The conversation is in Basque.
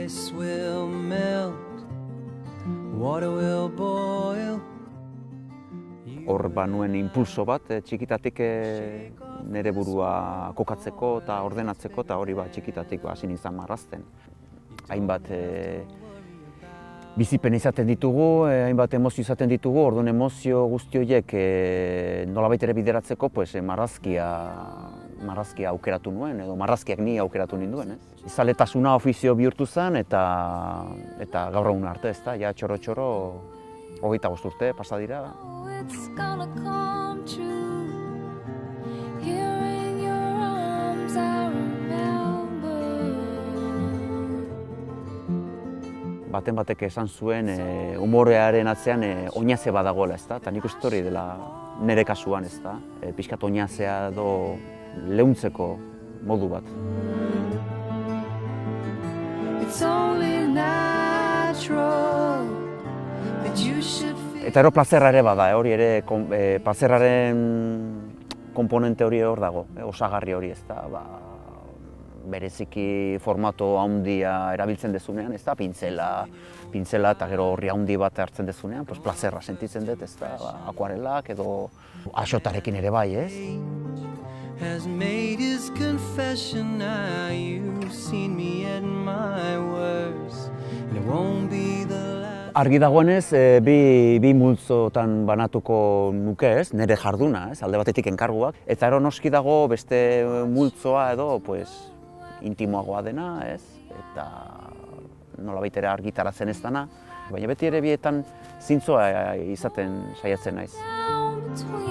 Ice will melt, water will boil. Hor nuen impulso bat, txikitatik nire burua kokatzeko eta ordenatzeko, eta hori txikitatik hasi nintzen marrazten. Hainbat bizipen izaten ditugu, hainbat emozio izaten ditugu, orduan emozio guzti horiek nolabait ere bideratzeko marrazkia aukeratu nuen, edo marrazkiak ni aukeratu ninduen. Zaletasuna ofizio bihurtu zen eta gaur egun arte, ezta, ja txoro-txoro 25 urte pasa dira. It's gonna come true. Here in your arms I remember. Baten batek esan zuen umorearen atzean oinaze badagoela, ezta? Eta nik uste hori dela nire kasuan, ezta? Pixkat oinazea edo leuntzeko modu bat. It's only natural that you should feel. Eta ero plazerra ere bada, hori ere plazerraren komponente hori hor dago, osagarri hori, ezta? Bereziki formato handia erabiltzen dezunean, ezta? Pintzela eta gero horri handi bat hartzen dezunean, plazerra sentitzen dut, ezta? Akuarelak edo axotarekin ere bai, ez? Has made his confession. Now you've seen me at my worst, and it won't be the last. Argi dagoenez, bi multzotan banatuko nuke, ez, nire jarduna, ez, alde batetik enkarguak, eta ero noski dago beste multzoa edo, intimoagoa dena, ez, eta nolabait ere argitaratzen ez dana, baina beti ere bietan zintzoa izaten saiatzen naiz. Down between